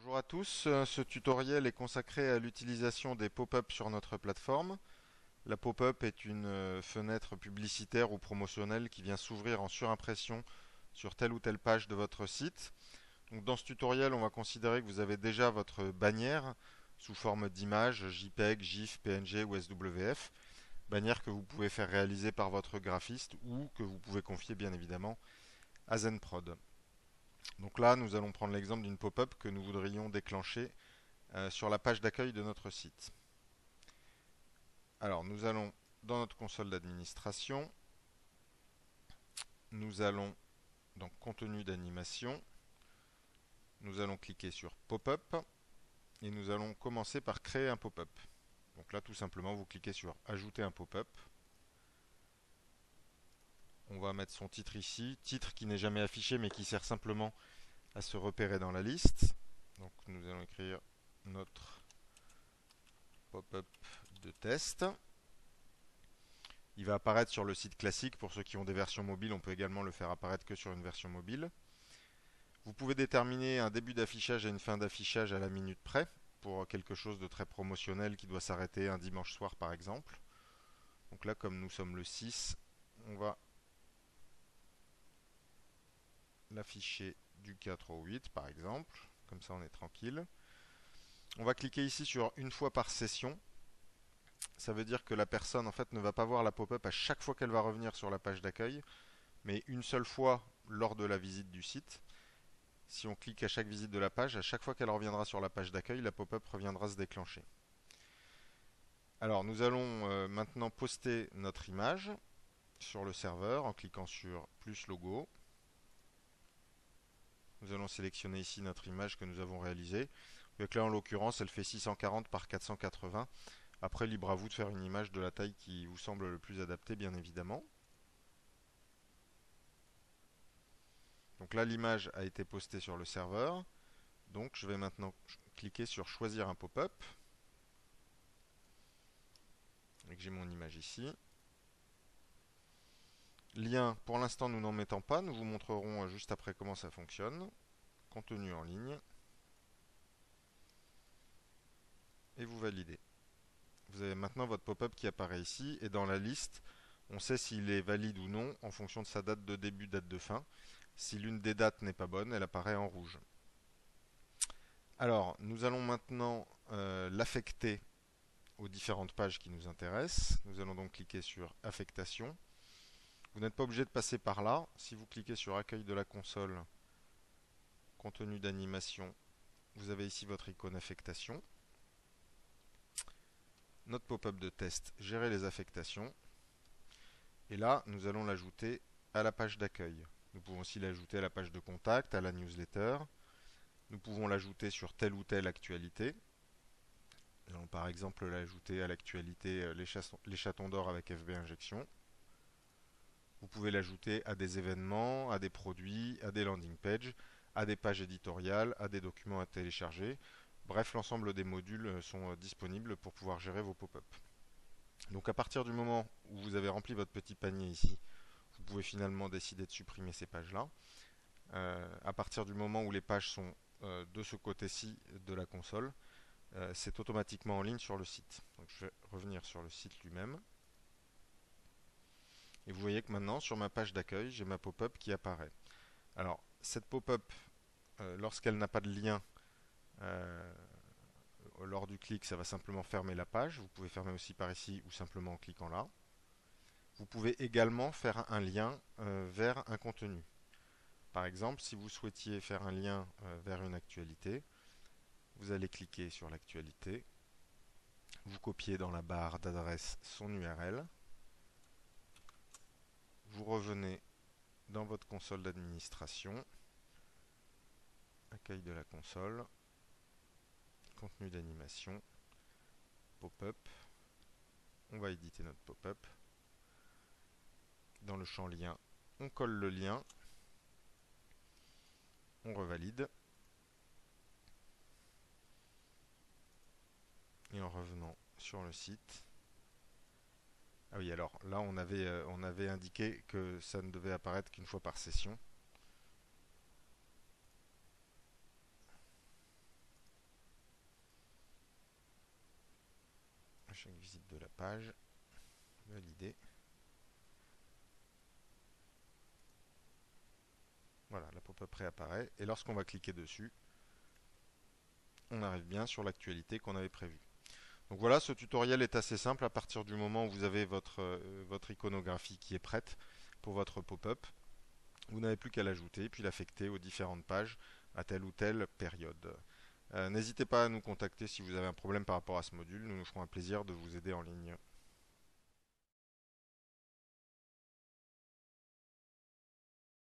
Bonjour à tous, ce tutoriel est consacré à l'utilisation des pop-up sur notre plateforme. La pop-up est une fenêtre publicitaire ou promotionnelle qui vient s'ouvrir en surimpression sur telle ou telle page de votre site. Donc dans ce tutoriel, on va considérer que vous avez déjà votre bannière sous forme d'image, JPEG, GIF, PNG ou SWF, bannière que vous pouvez faire réaliser par votre graphiste ou que vous pouvez confier bien évidemment à Zenprod. Donc là, nous allons prendre l'exemple d'une pop-up que nous voudrions déclencher sur la page d'accueil de notre site. Alors, nous allons dans notre console d'administration, nous allons dans contenu d'animation, nous allons cliquer sur pop-up et nous allons commencer par créer un pop-up. Donc là, tout simplement, vous cliquez sur ajouter un pop-up. On va mettre son titre ici, titre qui n'est jamais affiché mais qui sert simplement à se repérer dans la liste. Donc nous allons écrire notre pop-up de test. Il va apparaître sur le site classique. Pour ceux qui ont des versions mobiles, on peut également le faire apparaître que sur une version mobile. Vous pouvez déterminer un début d'affichage et une fin d'affichage à la minute près pour quelque chose de très promotionnel qui doit s'arrêter un dimanche soir par exemple. Donc là, comme nous sommes le 6, on va l'afficher du 4 au 8 par exemple. Comme ça, on est tranquille. On va cliquer ici sur une fois par session. Ça veut dire que la personne en fait ne va pas voir la pop-up à chaque fois qu'elle va revenir sur la page d'accueil, mais une seule fois lors de la visite du site. Si on clique à chaque visite de la page, à chaque fois qu'elle reviendra sur la page d'accueil, la pop-up reviendra se déclencher. Alors nous allons maintenant poster notre image sur le serveur en cliquant sur plus logo. Nous allons sélectionner ici notre image que nous avons réalisée. Donc là en l'occurrence elle fait 640 par 480. Après, libre à vous de faire une image de la taille qui vous semble le plus adaptée, bien évidemment. Donc là, l'image a été postée sur le serveur. Donc, je vais maintenant cliquer sur choisir un pop-up. Et que j'ai mon image ici. Lien, pour l'instant, nous n'en mettons pas. Nous vous montrerons juste après comment ça fonctionne. Contenu en ligne. Et vous validez. Vous avez maintenant votre pop-up qui apparaît ici. Et dans la liste, on sait s'il est valide ou non en fonction de sa date de début, date de fin. Si l'une des dates n'est pas bonne, elle apparaît en rouge. Alors, nous allons maintenant l'affecter aux différentes pages qui nous intéressent. Nous allons donc cliquer sur affectation. Vous n'êtes pas obligé de passer par là. Si vous cliquez sur accueil de la console, contenu d'animation, vous avez ici votre icône affectation. Notre pop-up de test, gérer les affectations. Et là, nous allons l'ajouter à la page d'accueil. Nous pouvons aussi l'ajouter à la page de contact, à la newsletter. Nous pouvons l'ajouter sur telle ou telle actualité. Nous allons par exemple l'ajouter à l'actualité les chatons d'or avec FB Injection. Vous pouvez l'ajouter à des événements, à des produits, à des landing pages, à des pages éditoriales, à des documents à télécharger. Bref, l'ensemble des modules sont disponibles pour pouvoir gérer vos pop-up. Donc à partir du moment où vous avez rempli votre petit panier ici, vous pouvez finalement décider de supprimer ces pages-là. À partir du moment où les pages sont de ce côté-ci de la console, c'est automatiquement en ligne sur le site. Donc je vais revenir sur le site lui-même. Et vous voyez que maintenant, sur ma page d'accueil, j'ai ma pop-up qui apparaît. Alors, cette pop-up, lorsqu'elle n'a pas de lien, lors du clic, ça va simplement fermer la page. Vous pouvez fermer aussi par ici ou simplement en cliquant là. Vous pouvez également faire un lien vers un contenu. Par exemple, si vous souhaitiez faire un lien vers une actualité, vous allez cliquer sur l'actualité. Vous copiez dans la barre d'adresse son URL. Vous revenez dans votre console d'administration, accueil de la console, contenu d'animation, pop-up. On va éditer notre pop-up. Dans le champ lien, on colle le lien, on revalide. Et en revenant sur le site, ah oui, alors là on avait indiqué que ça ne devait apparaître qu'une fois par session. page. Valider. Voilà, la pop-up réapparaît. Et lorsqu'on va cliquer dessus, on arrive bien sur l'actualité qu'on avait prévue. Donc voilà, ce tutoriel est assez simple à partir du moment où vous avez votre iconographie qui est prête pour votre pop-up. Vous n'avez plus qu'à l'ajouter puis l'affecter aux différentes pages à telle ou telle période. N'hésitez pas à nous contacter si vous avez un problème par rapport à ce module. Nous nous ferons un plaisir de vous aider en ligne.